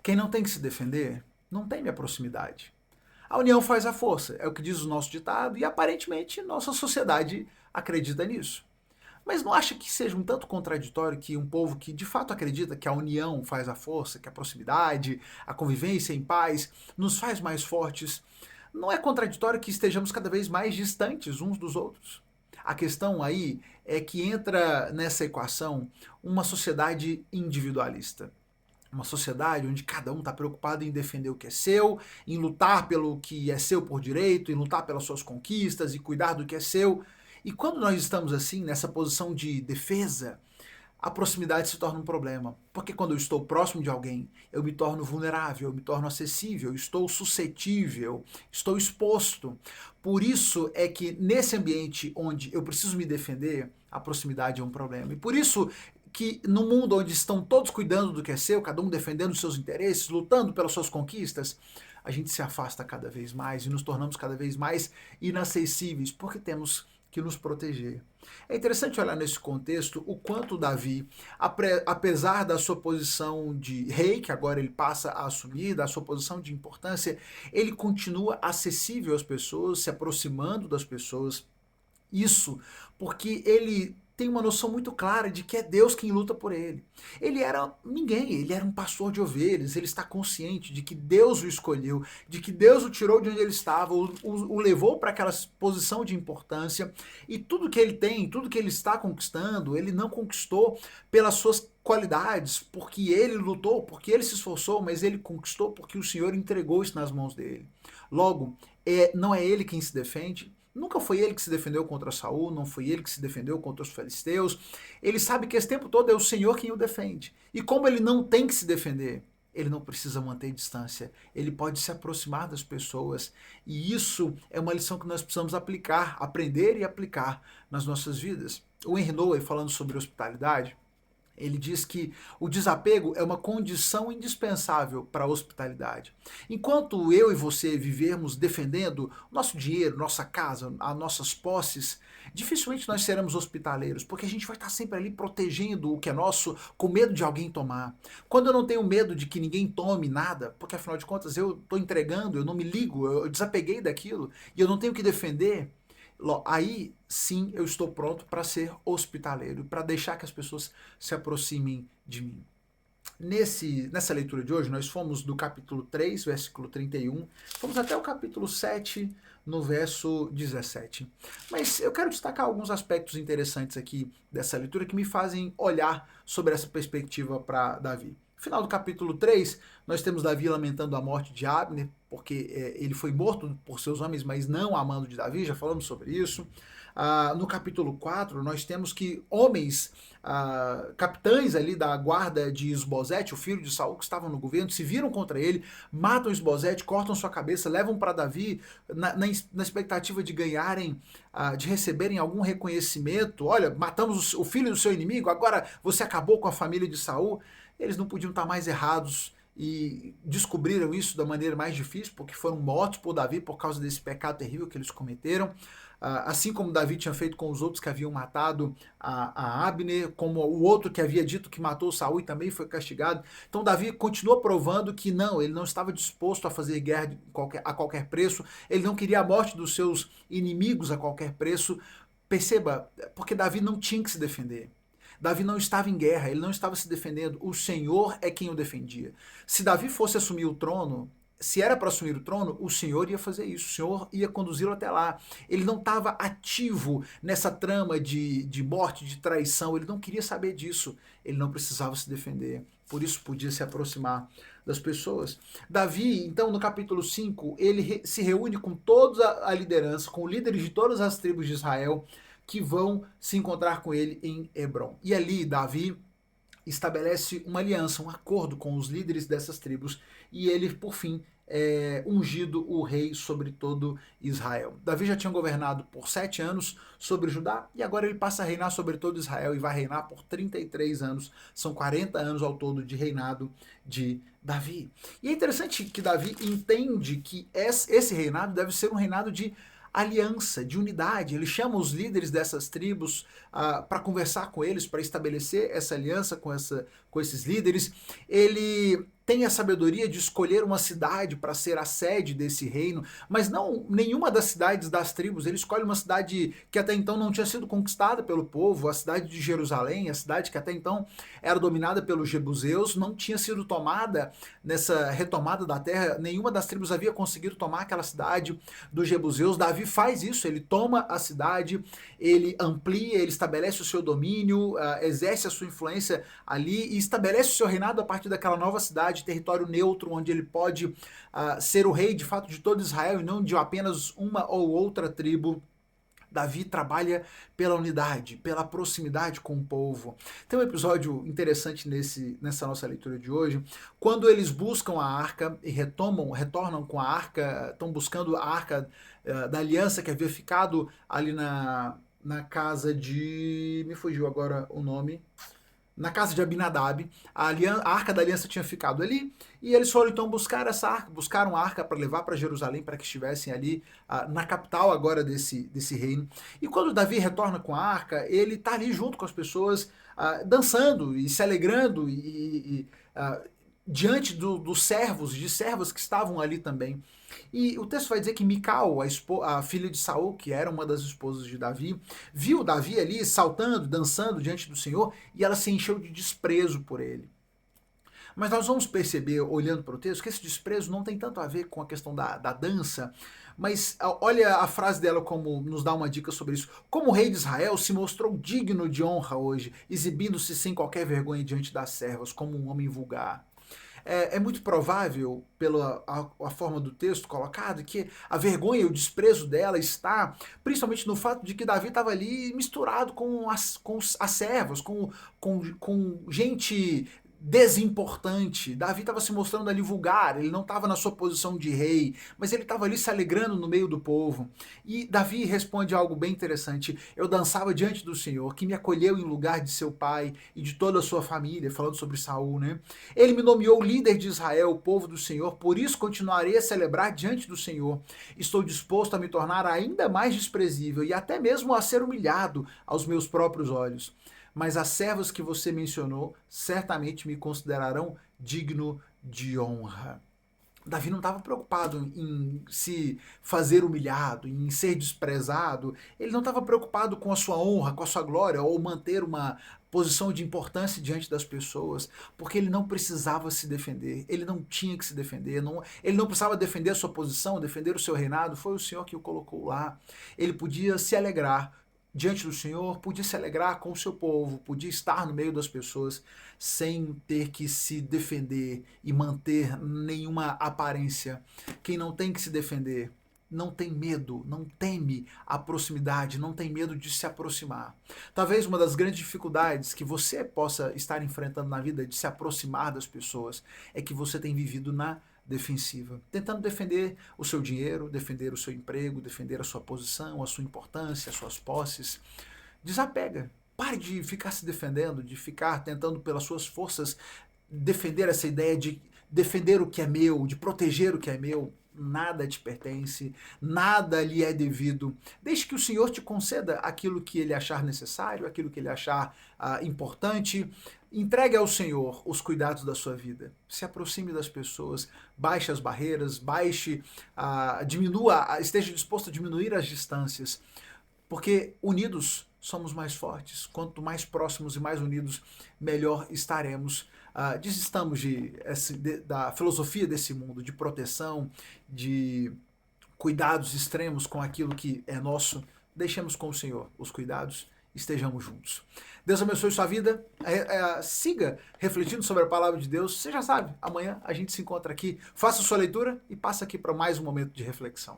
Quem não tem que se defender, não teme a proximidade. A união faz a força, é o que diz o nosso ditado, e aparentemente nossa sociedade acredita nisso. Mas não acha que seja um tanto contraditório que um povo que de fato acredita que a união faz a força, que a proximidade, a convivência em paz nos faz mais fortes, não é contraditório que estejamos cada vez mais distantes uns dos outros? A questão aí é que entra nessa equação uma sociedade individualista. Uma sociedade onde cada um está preocupado em defender o que é seu, em lutar pelo que é seu por direito, em lutar pelas suas conquistas e cuidar do que é seu. E quando nós estamos assim, nessa posição de defesa, a proximidade se torna um problema. Porque quando eu estou próximo de alguém, eu me torno vulnerável, eu me torno acessível, estou suscetível, estou exposto. Por isso é que nesse ambiente onde eu preciso me defender, a proximidade é um problema. E por isso que no mundo onde estão todos cuidando do que é seu, cada um defendendo os seus interesses, lutando pelas suas conquistas, a gente se afasta cada vez mais e nos tornamos cada vez mais inacessíveis, porque temos que nos proteger. É interessante olhar nesse contexto o quanto Davi, apesar da sua posição de rei, que agora ele passa a assumir, da sua posição de importância, ele continua acessível às pessoas, se aproximando das pessoas. Isso porque ele tem uma noção muito clara de que é Deus quem luta por ele. Ele era ninguém, ele era um pastor de ovelhas, ele está consciente de que Deus o escolheu, de que Deus o tirou de onde ele estava, o levou para aquela posição de importância, e tudo que ele tem, tudo que ele está conquistando, ele não conquistou pelas suas qualidades, porque ele lutou, porque ele se esforçou, mas ele conquistou porque o Senhor entregou isso nas mãos dele. Logo, não é ele quem se defende, nunca foi ele que se defendeu contra Saul, não foi ele que se defendeu contra os filisteus. Ele sabe que esse tempo todo é o Senhor quem o defende. E como ele não tem que se defender, ele não precisa manter distância, ele pode se aproximar das pessoas. E isso é uma lição que nós precisamos aplicar, aprender e aplicar nas nossas vidas. O Henry Nouwen, falando sobre hospitalidade, ele diz que o desapego é uma condição indispensável para a hospitalidade. Enquanto eu e você vivermos defendendo nosso dinheiro, nossa casa, as nossas posses, dificilmente nós seremos hospitaleiros, porque a gente vai estar sempre ali protegendo o que é nosso, com medo de alguém tomar. Quando eu não tenho medo de que ninguém tome nada, porque afinal de contas eu estou entregando, eu não me ligo, eu desapeguei daquilo e eu não tenho que defender, aí sim eu estou pronto para ser hospitaleiro, para deixar que as pessoas se aproximem de mim. Nessa leitura de hoje, nós fomos do capítulo 3, versículo 31, fomos até o capítulo 7, no verso 17. Mas eu quero destacar alguns aspectos interessantes aqui dessa leitura que me fazem olhar sobre essa perspectiva para Davi. No final do capítulo 3, nós temos Davi lamentando a morte de Abner, porque ele foi morto por seus homens, mas não a mando de Davi, já falamos sobre isso. No capítulo 4, nós temos que homens, capitães ali da guarda de Isbosete, o filho de Saul, que estavam no governo, se viram contra ele, matam Isbosete, cortam sua cabeça, levam para Davi na expectativa de ganharem, de receberem algum reconhecimento. Olha, matamos o filho do seu inimigo, agora você acabou com a família de Saul. Eles não podiam estar mais errados e descobriram isso da maneira mais difícil, porque foram mortos por Davi por causa desse pecado terrível que eles cometeram. Assim como Davi tinha feito com os outros que haviam matado a Abner, como o outro que havia dito que matou Saul e também foi castigado. Então Davi continua provando que não, ele não estava disposto a fazer guerra a qualquer preço, ele não queria a morte dos seus inimigos a qualquer preço. Perceba, porque Davi não tinha que se defender. Davi não estava em guerra, ele não estava se defendendo, o Senhor é quem o defendia. Se Davi fosse assumir o trono, se era para assumir o trono, o Senhor ia fazer isso, o Senhor ia conduzi-lo até lá. Ele não estava ativo nessa trama de morte, de traição, ele não queria saber disso, ele não precisava se defender, por isso podia se aproximar das pessoas. Davi, então, no capítulo 5, ele se reúne com toda a liderança, com líderes de todas as tribos de Israel, que vão se encontrar com ele em Hebron. E ali, Davi estabelece uma aliança, um acordo com os líderes dessas tribos, e ele, por fim, é ungido o rei sobre todo Israel. Davi já tinha governado por 7 anos sobre Judá, e agora ele passa a reinar sobre todo Israel, e vai reinar por 33 anos, são 40 anos ao todo de reinado de Davi. E é interessante que Davi entende que esse reinado deve ser um reinado de aliança, de unidade. Ele chama os líderes dessas tribos para conversar com eles, para estabelecer essa aliança com esses líderes. Ele tem a sabedoria de escolher uma cidade para ser a sede desse reino, mas não nenhuma das cidades das tribos. Ele escolhe uma cidade que até então não tinha sido conquistada pelo povo, a cidade de Jerusalém, a cidade que até então era dominada pelos jebuseus, não tinha sido tomada nessa retomada da terra, nenhuma das tribos havia conseguido tomar aquela cidade dos jebuseus. Davi faz isso, ele toma a cidade, ele amplia, ele estabelece o seu domínio, exerce a sua influência ali e estabelece o seu reinado a partir daquela nova cidade, território neutro, onde ele pode ser o rei de fato de todo Israel e não de apenas uma ou outra tribo. Davi trabalha pela unidade, pela proximidade com o povo. Tem um episódio interessante nessa nossa leitura de hoje, quando eles buscam a arca e retornam com a arca, estão buscando a arca da aliança que havia ficado ali na casa de... me fugiu agora o nome... na casa de Abinadab, a arca da aliança tinha ficado ali, e eles foram então buscar essa arca, buscaram a arca para levar para Jerusalém, para que estivessem ali na capital agora desse reino. E quando Davi retorna com a arca, ele está ali junto com as pessoas, dançando e se alegrando, diante dos servos, de servas que estavam ali também. E o texto vai dizer que Mical, a filha de Saul, que era uma das esposas de Davi, viu Davi ali saltando, dançando diante do Senhor, e ela se encheu de desprezo por ele. Mas nós vamos perceber, olhando para o texto, que esse desprezo não tem tanto a ver com a questão da dança, mas olha a frase dela como nos dá uma dica sobre isso. Como o rei de Israel se mostrou digno de honra hoje, exibindo-se sem qualquer vergonha diante das servas, como um homem vulgar. É muito provável, pela a forma do texto colocado, que a vergonha e o desprezo dela está principalmente no fato de que Davi estava ali misturado com as servas, com gente desimportante. Davi estava se mostrando ali vulgar, ele não estava na sua posição de rei, mas ele estava ali se alegrando no meio do povo. E Davi responde algo bem interessante: eu dançava diante do Senhor, que me acolheu em lugar de seu pai e de toda a sua família, falando sobre Saul, né? Ele me nomeou líder de Israel, o povo do Senhor, por isso continuarei a celebrar diante do Senhor. Estou disposto a me tornar ainda mais desprezível e até mesmo a ser humilhado aos meus próprios olhos. Mas as servas que você mencionou certamente me considerarão digno de honra. Davi não estava preocupado em se fazer humilhado, em ser desprezado. Ele não estava preocupado com a sua honra, com a sua glória, ou manter uma posição de importância diante das pessoas, porque ele não precisava se defender, ele não tinha que se defender, ele não precisava defender a sua posição, defender o seu reinado, foi o Senhor que o colocou lá. Ele podia se alegrar diante do Senhor, podia se alegrar com o seu povo, podia estar no meio das pessoas sem ter que se defender e manter nenhuma aparência. Quem não tem que se defender não tem medo, não teme a proximidade, não tem medo de se aproximar. Talvez uma das grandes dificuldades que você possa estar enfrentando na vida de se aproximar das pessoas é que você tem vivido na defensiva, tentando defender o seu dinheiro, defender o seu emprego, defender a sua posição, a sua importância, as suas posses. Desapega. Pare de ficar se defendendo, de ficar tentando pelas suas forças defender essa ideia de defender o que é meu, de proteger o que é meu. Nada te pertence, nada lhe é devido. Deixe que o Senhor te conceda aquilo que ele achar necessário, aquilo que ele achar importante. Entregue ao Senhor os cuidados da sua vida. Se aproxime das pessoas, baixe as barreiras, esteja disposto a diminuir as distâncias. Porque unidos somos mais fortes. Quanto mais próximos e mais unidos, melhor estaremos. Desistamos da filosofia desse mundo, de proteção, de cuidados extremos com aquilo que é nosso. Deixemos com o Senhor os cuidados, estejamos juntos. Deus abençoe sua vida, siga refletindo sobre a palavra de Deus. Você já sabe, amanhã a gente se encontra aqui, faça sua leitura e passa aqui para mais um momento de reflexão.